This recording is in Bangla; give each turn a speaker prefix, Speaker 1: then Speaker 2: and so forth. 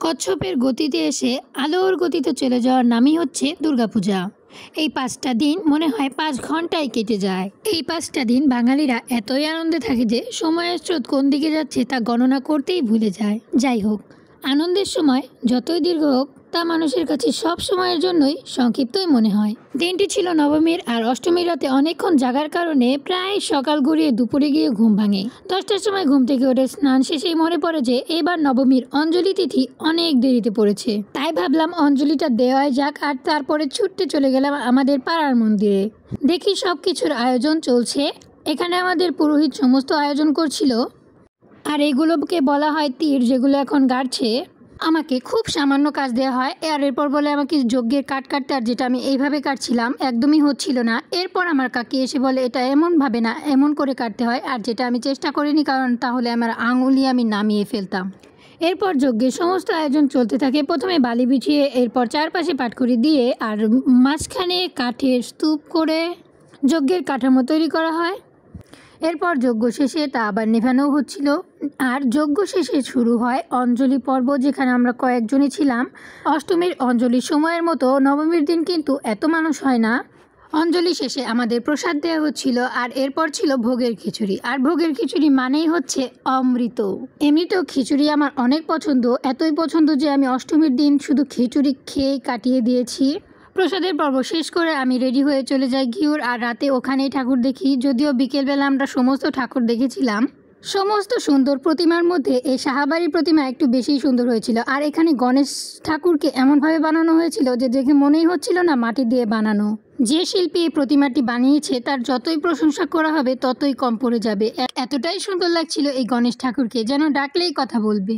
Speaker 1: কচ্ছপের গতিতে এসে আলোর গতিতে চলে যাওয়ার নামই হচ্ছে দুর্গাপূজা। এই 5টা দিন মনে হয় 5 ঘন্টায় কেটে যায়। এই 5টা দিন বাঙালিরা এতই আনন্দে থাকে যে সময়ের স্রোত কোন দিকে যাচ্ছে তা গণনা করতেই ভুলে যায়। যাই হোক, আনন্দের সময় যতই দীর্ঘ হোক তা মানুষের কাছে সব সময়ের জন্যই সংক্ষিপ্তই মনে হয়। দিনটি ছিল নবমীর, আর অষ্টমীর রাতে অনেকক্ষণ জাগার কারণে প্রায় সকাল গড়িয়ে দুপুরে গিয়ে ঘুম ভাঙে। 10টার সময় ঘুম থেকে উঠে স্নান শেষেই মনে পড়ে যে এবার নবমীর অঞ্জলি তিথি অনেক দেরিতে পড়েছে। তাই ভাবলাম অঞ্জলিটা দেওয়াই যাক, আর তারপরে ছুটতে চলে গেলাম আমাদের পাড়ার মন্দিরে। দেখি সব কিছুর আয়োজন চলছে। এখানে আমাদের পুরোহিত সমস্ত আয়োজন করছিল, আর এগুলোকে বলা হয় তীর, যেগুলো এখন গাড়ছে। আমাকে খুব সামান্য কাজ দেওয়া হয়, আর এরপর বলে আমাকে যজ্ঞের কাট কাটতে, আর যেটা আমি এইভাবে কাটছিলাম একদমই হচ্ছিল না। এরপর আমার কাকি এসে বলে এটা এমনভাবে না, এমন করে কাটতে হয়, আর যেটা আমি চেষ্টা করিনি, কারণ তাহলে আমার আঙুলি আমি নামিয়ে ফেলতাম। এরপর যজ্ঞের সমস্ত আয়োজন চলতে থাকে। প্রথমে বালি বিছিয়ে, এরপর চারপাশে পাটখড়ি দিয়ে, আর মাঝখানে কাঠের স্তূপ করে যজ্ঞের কাঠামো তৈরি করা হয়। এরপর যজ্ঞ শেষে তা আবার নেভানো হচ্ছিল, আর যজ্ঞ শেষে শুরু হয় অঞ্জলি পর্ব, যেখানে আমরা কয়েকজনই ছিলাম। অষ্টমীর অঞ্জলির সময়ের মতো নবমীর দিন কিন্তু এত মানুষ হয় না। অঞ্জলি শেষে আমাদের প্রসাদ দেওয়া হচ্ছিল, আর এরপর ছিল ভোগের খিচুড়ি। আর ভোগের খিচুড়ি মানেই হচ্ছে অমৃত। এমনিতেও খিচুড়ি আমার অনেক পছন্দ, এতই পছন্দ যে আমি অষ্টমীর দিন শুধু খিচুড়ি খেয়ে কাটিয়ে দিয়েছি। প্রসাদের পর্ব শেষ করে আমি রেডি হয়ে চলে যাই ঘিউর, আর রাতে ওখানেই ঠাকুর দেখি। যদিও বিকেলবেলা আমরা সমস্ত ঠাকুর দেখেছিলাম। সমস্ত সুন্দর প্রতিমার মধ্যে এই সাহাবাড়ির প্রতিমা একটু বেশি সুন্দর হয়েছিল। আর এখানে গণেশ ঠাকুরকে এমনভাবে বানানো হয়েছিল যে দেখে মনেই হচ্ছিল না মাটি দিয়ে বানানো। যে শিল্পী এই প্রতিমাটি বানিয়েছে তার যতই প্রশংসা করা হবে ততই কম পড়ে যাবে। এতটাই সুন্দর লাগছিল এই গণেশ ঠাকুরকে, যেন ডাকলেই কথা বলবে।